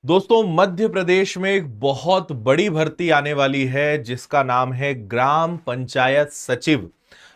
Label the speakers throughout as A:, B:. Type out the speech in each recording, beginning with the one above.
A: दोस्तों, मध्य प्रदेश में एक बहुत बड़ी भर्ती आने वाली है जिसका नाम है ग्राम पंचायत सचिव।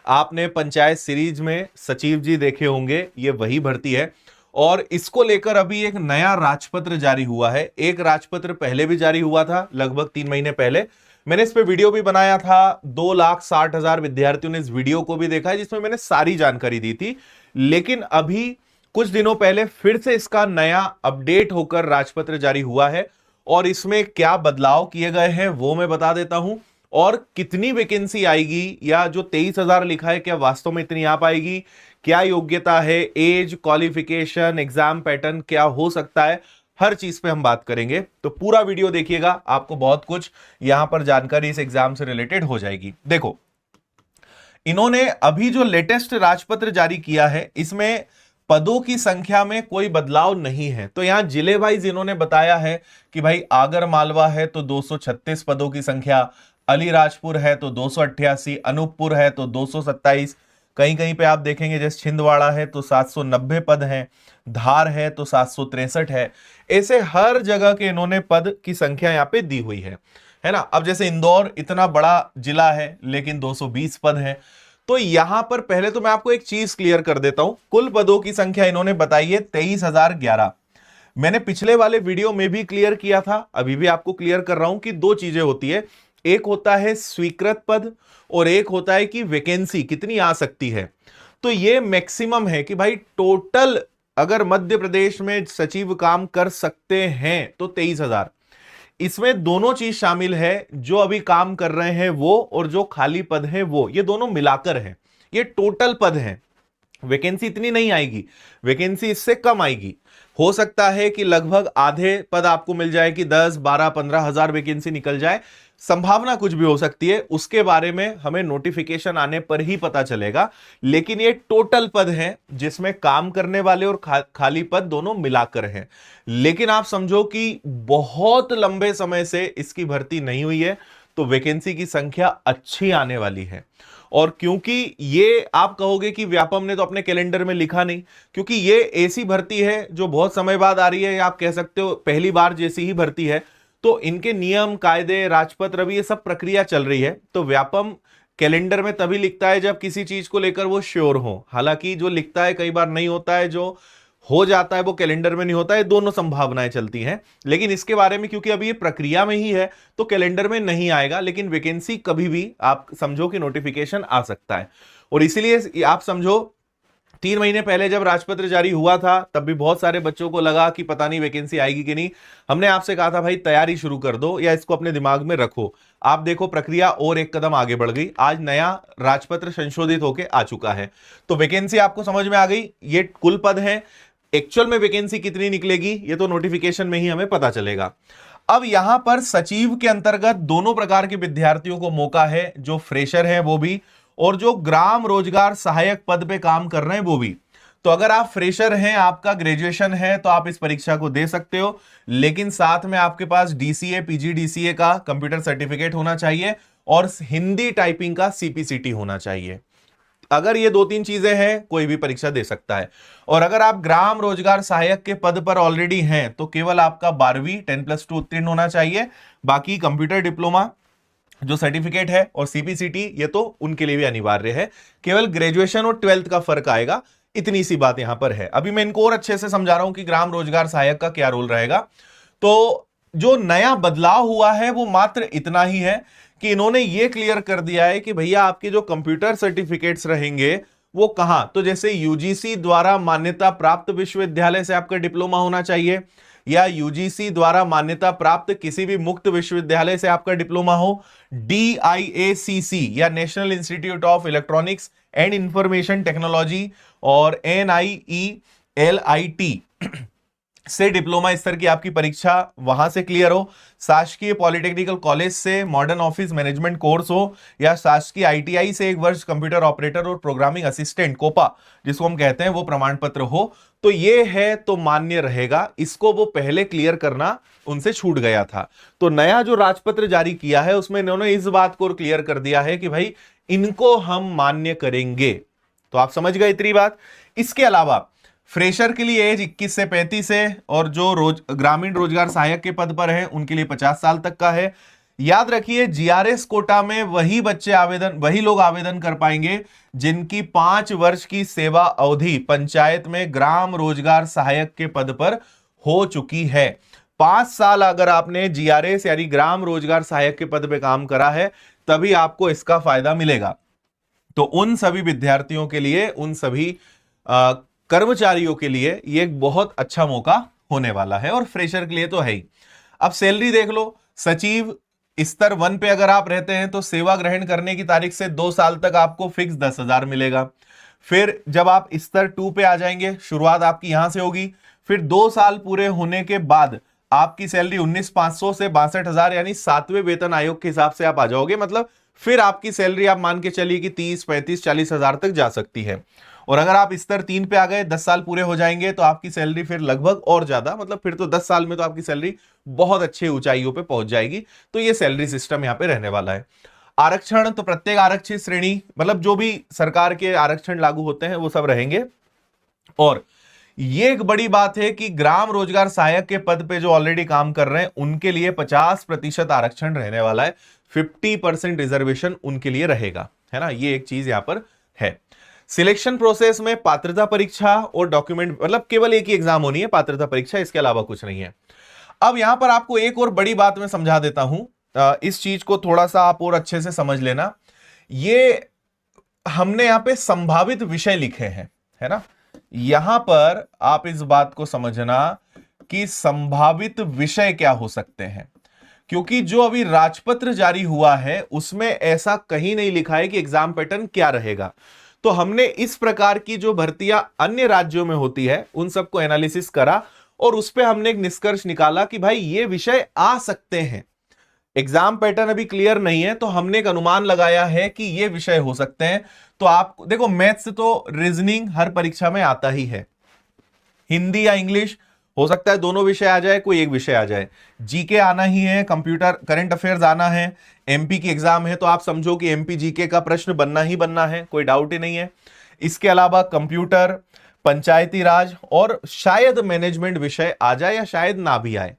A: आपने पंचायत सीरीज में सचिव जी देखे होंगे, ये वही भर्ती है। और इसको लेकर अभी एक नया राजपत्र जारी हुआ है। एक राजपत्र पहले भी जारी हुआ था, लगभग 3 महीने पहले। मैंने इस पे वीडियो भी बनाया था। 2,60,000 विद्यार्थियों ने इस वीडियो को भी देखा है, जिसमें मैंने सारी जानकारी दी थी। लेकिन अभी कुछ दिनों पहले फिर से इसका नया अपडेट होकर राजपत्र जारी हुआ है। और इसमें क्या बदलाव किए गए हैं वो मैं बता देता हूं। और कितनी वैकेंसी आएगी, या जो 23,000 लिखा है क्या वास्तव में इतनी आ पाएगी, क्या योग्यता है, एज, क्वालिफिकेशन, एग्जाम पैटर्न क्या हो सकता है, हर चीज पे हम बात करेंगे। तो पूरा वीडियो देखिएगा, आपको बहुत कुछ यहां पर जानकारी इस एग्जाम से रिलेटेड हो जाएगी। देखो, इन्होंने अभी जो लेटेस्ट राजपत्र जारी किया है, इसमें पदों की संख्या में कोई बदलाव नहीं है। तो यहां जिले वाइज इन्होंने बताया है कि भाई आगर मालवा है तो 236 पदों की संख्या, अलीराजपुर है तो 288, अनूपपुर है तो 227, कहीं कहीं पे आप देखेंगे जैसे छिंदवाड़ा है तो 790 पद हैं, धार है तो 763 है। ऐसे हर जगह के इन्होंने पद की संख्या यहां पे दी हुई है ना। अब जैसे इंदौर इतना बड़ा जिला है लेकिन 220 पद हैं। तो यहां पर पहले तो मैं आपको एक चीज क्लियर कर देता हूं। कुल पदों की संख्या इन्होंने बताई है 23,011। मैंने पिछले वाले वीडियो में भी क्लियर किया था, अभी भी आपको क्लियर कर रहा हूं कि दो चीजें होती है। एक होता है स्वीकृत पद और एक होता है कि वैकेंसी कितनी आ सकती है। तो ये मैक्सिमम है कि भाई टोटल अगर मध्य प्रदेश में सचिव काम कर सकते हैं तो 23,000। इसमें दोनों चीज शामिल है, जो अभी काम कर रहे हैं वो और जो खाली पद है वो, ये दोनों मिलाकर है। ये टोटल पद है। वैकेंसी इतनी नहीं आएगी, वैकेंसी इससे कम आएगी। हो सकता है कि लगभग आधे पद आपको मिल जाए, कि 10, 12, 15,000 वैकेंसी निकल जाए। संभावना कुछ भी हो सकती है, उसके बारे में हमें नोटिफिकेशन आने पर ही पता चलेगा। लेकिन ये टोटल पद है जिसमें काम करने वाले और खाली पद दोनों मिलाकर हैं। लेकिन आप समझो कि बहुत लंबे समय से इसकी भर्ती नहीं हुई है, तो वैकेंसी की संख्या अच्छी आने वाली है। और क्योंकि ये आप कहोगे कि व्यापम ने तो अपने कैलेंडर में लिखा नहीं, क्योंकि ये ऐसी भर्ती है जो बहुत समय बाद आ रही है, या आप कह सकते हो पहली बार जैसी ही भर्ती है। तो इनके नियम, कायदे, राजपत्र, अभी ये सब प्रक्रिया चल रही है। तो व्यापम कैलेंडर में तभी लिखता है जब किसी चीज को लेकर वो श्योर हो। हालांकि जो लिखता है कई बार नहीं होता है, जो हो जाता है वो कैलेंडर में नहीं होता है, दोनों संभावनाएं चलती हैं। लेकिन इसके बारे में क्योंकि अभी ये प्रक्रिया में ही है तो कैलेंडर में नहीं आएगा, लेकिन वैकेंसी कभी भी आप समझो कि नोटिफिकेशन आ सकता है। और इसीलिए आप समझो 3 महीने पहले जब राजपत्र जारी हुआ था तब भी बहुत सारे बच्चों को लगा कि पता नहीं वैकेंसी आएगी कि नहीं। हमने आपसे कहा था भाई तैयारी शुरू कर दो, या इसको अपने दिमाग में रखो। आप देखो प्रक्रिया और एक कदम आगे बढ़ गई, आज नया राजपत्र संशोधित होकर आ चुका है। तो वैकेंसी आपको समझ में आ गई, ये कुल पद है। एक्चुअल में वैकेंसी कितनी निकलेगी ये तो नोटिफिकेशन में ही हमें पता चलेगा। अब यहां पर सचिव के अंतर्गत दोनों प्रकार के विद्यार्थियों को मौका है, जो फ्रेशर हैं वो भी, और जो ग्राम रोजगार सहायक पद पे काम कर रहे हैं वो भी। तो अगर आप फ्रेशर हैं, आपका ग्रेजुएशन है, तो आप इस परीक्षा को दे सकते हो। लेकिन साथ में आपके पास डीसीए, पीजीडीसीए का कंप्यूटर सर्टिफिकेट होना चाहिए और हिंदी टाइपिंग का सीपीसीटी होना चाहिए। अगर ये 2-3 चीजें हैं, कोई भी परीक्षा दे सकता है। और अगर आप ग्राम रोजगार सहायक के पद पर ऑलरेडी हैं तो केवल आपका 12वीं 10+2 उत्तीर्ण होना चाहिए। बाकी कंप्यूटर डिप्लोमा जो सर्टिफिकेट है और सीपीसीटी, ये तो उनके लिए भी अनिवार्य है। केवल ग्रेजुएशन और 12th का फर्क आएगा, इतनी सी बात यहां पर है। अभी मैं इनको और अच्छे से समझा रहा हूं कि ग्राम रोजगार सहायक का क्या रोल रहेगा। तो जो नया बदलाव हुआ है वो मात्र इतना ही है कि इन्होंने ये क्लियर कर दिया है कि भैया आपके जो कंप्यूटर सर्टिफिकेट्स रहेंगे वो कहां, तो जैसे यूजीसी द्वारा मान्यता प्राप्त विश्वविद्यालय से आपका डिप्लोमा होना चाहिए, या यूजीसी द्वारा मान्यता प्राप्त किसी भी मुक्त विश्वविद्यालय से आपका डिप्लोमा हो, डीआईएसीसी या national institute of electronics and information technology और एनआईईएलआईटी से डिप्लोमा स्तर की आपकी परीक्षा वहां से क्लियर हो, शासकीय पॉलिटेक्निकल कॉलेज से मॉडर्न ऑफिस मैनेजमेंट कोर्स हो, या शासकीय आईटीआई से 1 वर्ष कंप्यूटर ऑपरेटर और प्रोग्रामिंग असिस्टेंट कोपा जिसको हम कहते हैं वो प्रमाण पत्र हो, तो ये है तो मान्य रहेगा। इसको वो पहले क्लियर करना उनसे छूट गया था। तो नया जो राजपत्र जारी किया है उसमें इन्होंने इस बात को क्लियर कर दिया है कि भाई इनको हम मान्य करेंगे। तो आप समझ गए इतनी बात। इसके अलावा फ्रेशर के लिए एज 21 से 35 है, और जो ग्रामीण रोजगार सहायक के पद पर है उनके लिए 50 साल तक का है। याद रखिए, जीआरएस कोटा में वही लोग आवेदन कर पाएंगे जिनकी 5 वर्ष की सेवा अवधि पंचायत में ग्राम रोजगार सहायक के पद पर हो चुकी है। 5 साल अगर आपने जीआरएस यानी ग्राम रोजगार सहायक के पद पे काम करा है, तभी आपको इसका फायदा मिलेगा। तो उन सभी विद्यार्थियों के लिए, उन सभी कर्मचारियों के लिए ये एक बहुत अच्छा मौका होने वाला है, और फ्रेशर के लिए तो है ही। अब सैलरी देख लो। सचिव स्तर 1 पे अगर आप रहते हैं तो सेवा ग्रहण करने की तारीख से 2 साल तक आपको फिक्स 10,000 मिलेगा। फिर जब आप स्तर 2 पे आ जाएंगे, शुरुआत आपकी यहां से होगी, फिर 2 साल पूरे होने के बाद आपकी सैलरी 19,500 से 62,000 यानी 7वें वेतन आयोग के हिसाब से आप आ जाओगे। मतलब फिर आपकी सैलरी आप मान के चलिए कि 30, 35, 40,000 तक जा सकती है। और अगर आप स्तर 3 पे आ गए, 10 साल पूरे हो जाएंगे, तो आपकी सैलरी फिर लगभग और ज्यादा, मतलब फिर तो 10 साल में तो आपकी सैलरी बहुत अच्छी ऊंचाइयों पे पहुंच जाएगी। तो ये सैलरी सिस्टम यहां पे रहने वाला है। आरक्षण तो प्रत्येक आरक्षित श्रेणी, मतलब जो भी सरकार के आरक्षण लागू होते हैं वो सब रहेंगे। और ये एक बड़ी बात है कि ग्राम रोजगार सहायक के पद पे जो ऑलरेडी काम कर रहे हैं उनके लिए 50% आरक्षण रहने वाला है। 50% रिजर्वेशन उनके लिए रहेगा, है ना। ये एक चीज यहां पर है। सिलेक्शन प्रोसेस में पात्रता परीक्षा और डॉक्यूमेंट, मतलब केवल एक ही एग्जाम होनी है, पात्रता परीक्षा, इसके अलावा कुछ नहीं है। अब यहां पर आपको एक और बड़ी बात मैं समझा देता हूं, इस चीज को थोड़ा सा आप और अच्छे से समझ लेना। ये हमने यहां पे संभावित विषय लिखे हैं, है ना। यहां पर आप इस बात को समझना कि संभावित विषय क्या हो सकते हैं, क्योंकि जो अभी राजपत्र जारी हुआ है उसमें ऐसा कहीं नहीं लिखा है कि एग्जाम पैटर्न क्या रहेगा। तो हमने इस प्रकार की जो भर्तियां अन्य राज्यों में होती है उन सबको एनालिसिस करा, और उस पर हमने एक निष्कर्ष निकाला कि भाई ये विषय आ सकते हैं। एग्जाम पैटर्न अभी क्लियर नहीं है, तो हमने एक अनुमान लगाया है कि ये विषय हो सकते हैं। तो आप देखो, मैथ्स तो रीजनिंग हर परीक्षा में आता ही है, हिंदी या इंग्लिश हो सकता है दोनों विषय आ जाए, कोई एक विषय आ जाए, जीके आना ही है, कंप्यूटर करंट अफेयर्स आना है, एमपी की एग्जाम है तो आप समझो कि एमपी जीके का प्रश्न बनना ही बनना है, कोई डाउट ही नहीं है। इसके अलावा कंप्यूटर, पंचायती राज और शायद मैनेजमेंट विषय आ जाए या शायद ना भी आए।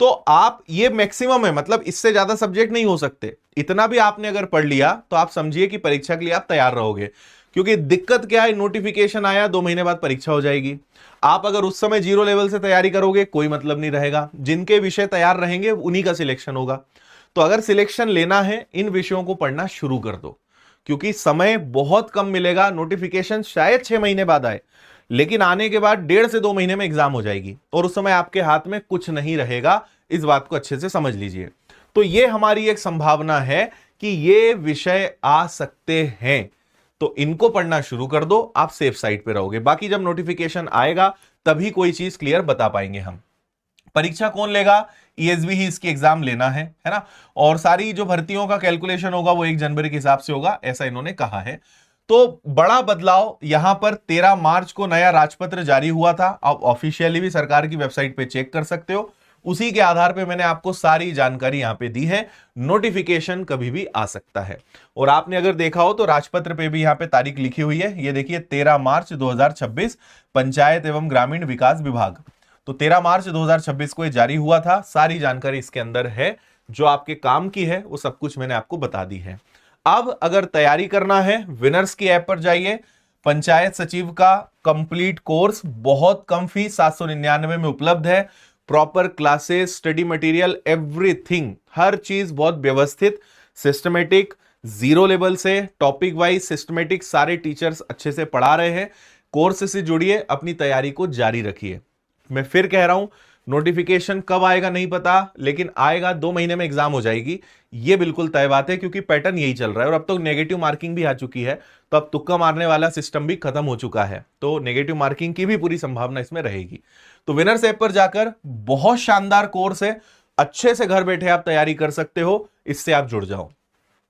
A: तो आप, ये मैक्सिमम है, मतलब इससे ज्यादा सब्जेक्ट नहीं हो सकते। इतना भी आपने अगर पढ़ लिया तो आप समझिए कि परीक्षा के लिए आप तैयार रहोगे। क्योंकि दिक्कत क्या है, नोटिफिकेशन आया 2 महीने बाद परीक्षा हो जाएगी। आप अगर उस समय 0 लेवल से तैयारी करोगे कोई मतलब नहीं रहेगा। जिनके विषय तैयार रहेंगे उन्हीं का सिलेक्शन होगा। तो अगर सिलेक्शन लेना है, इन विषयों को पढ़ना शुरू कर दो, क्योंकि समय बहुत कम मिलेगा। नोटिफिकेशन शायद 6 महीने बाद आए, लेकिन आने के बाद 1.5 से 2 महीने में एग्जाम हो जाएगी, और उस समय आपके हाथ में कुछ नहीं रहेगा। इस बात को अच्छे से समझ लीजिए। तो ये हमारी एक संभावना है कि ये विषय आ सकते हैं, तो इनको पढ़ना शुरू कर दो, आप सेफ साइड पे रहोगे। बाकी जब नोटिफिकेशन आएगा तभी कोई चीज क्लियर बता पाएंगे हम। परीक्षा कौन लेगा, ईएसबी ही इसकी एग्जाम लेना है ना। और सारी जो भर्तियों का कैलकुलेशन होगा वो 1 जनवरी के हिसाब से होगा, ऐसा इन्होंने कहा है। तो बड़ा बदलाव यहां पर 13 मार्च को नया राजपत्र जारी हुआ था। आप ऑफिशियली भी सरकार की वेबसाइट पे चेक कर सकते हो, उसी के आधार पे मैंने आपको सारी जानकारी यहां पे दी है। नोटिफिकेशन कभी भी आ सकता है। और आपने अगर देखा हो तो राजपत्र पे भी यहां पे तारीख लिखी हुई है, ये देखिए 13 मार्च 2026, पंचायत एवं ग्रामीण विकास विभाग। तो 13 मार्च 2026 को ये जारी हुआ था। सारी जानकारी इसके अंदर है, जो आपके काम की है वो सब कुछ मैंने आपको बता दी है। अब अगर तैयारी करना है, विनर्स की ऐप पर जाइए। पंचायत सचिव का कंप्लीट कोर्स बहुत कम फीस 799 में उपलब्ध है। Proper classes, study material, everything, हर चीज बहुत व्यवस्थित, सिस्टमेटिक, 0 लेवल से टॉपिक वाइज सिस्टमेटिक, सारे टीचर्स अच्छे से पढ़ा रहे हैं। कोर्स से जुड़िए, अपनी तैयारी को जारी रखिए। मैं फिर कह रहा हूं, नोटिफिकेशन कब आएगा नहीं पता, लेकिन आएगा, 2 महीने में एग्जाम हो जाएगी, ये बिल्कुल तय बात है, क्योंकि पैटर्न यही चल रहा है। और अब तो नेगेटिव मार्किंग भी आ चुकी है, तो अब तुक्का मारने वाला सिस्टम भी खत्म हो चुका है, तो नेगेटिव मार्किंग की भी पूरी संभावना इसमें रहेगी। तो विनर्स ऐप पर जाकर, बहुत शानदार कोर्स है, अच्छे से घर बैठे आप तैयारी कर सकते हो, इससे आप जुड़ जाओ।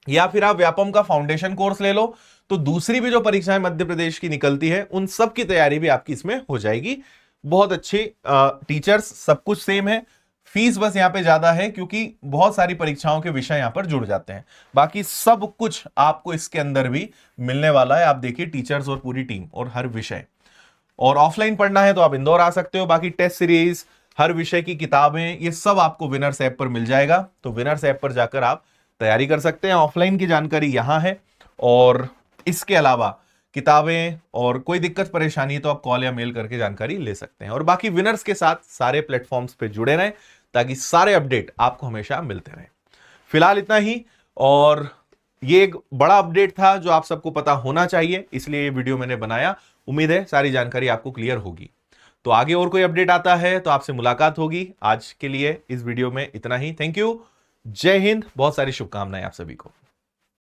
A: या फिर आप व्यापम का फाउंडेशन कोर्स ले लो, तो दूसरी भी जो परीक्षाएं मध्य प्रदेश की निकलती है उन सब की तैयारी भी आपकी इसमें हो जाएगी। बहुत अच्छे टीचर्स, सब कुछ सेम है, फीस बस यहां पे ज्यादा है क्योंकि बहुत सारी परीक्षाओं के विषय यहां पर जुड़ जाते हैं। बाकी सब कुछ आपको इसके अंदर भी मिलने वाला है। आप देखिए, टीचर्स और पूरी टीम और हर विषय। और ऑफलाइन पढ़ना है तो आप इंदौर आ सकते हो। बाकी टेस्ट सीरीज, हर विषय की किताबें, ये सब आपको विनर्स ऐप पर मिल जाएगा। तो विनर्स ऐप पर जाकर आप तैयारी कर सकते हैं। ऑफलाइन की जानकारी यहां है, और इसके अलावा किताबें और कोई दिक्कत परेशानी है तो आप कॉल या मेल करके जानकारी ले सकते हैं। और बाकी विनर्स के साथ सारे प्लेटफॉर्म्स पे जुड़े रहें ताकि सारे अपडेट आपको हमेशा मिलते रहें। फिलहाल इतना ही, और ये एक बड़ा अपडेट था जो आप सबको पता होना चाहिए, इसलिए ये वीडियो मैंने बनाया। उम्मीद है सारी जानकारी आपको क्लियर होगी। तो आगे और कोई अपडेट आता है तो आपसे मुलाकात होगी। आज के लिए इस वीडियो में इतना ही। थैंक यू, जय हिंद, बहुत सारी शुभकामनाएं आप सभी को।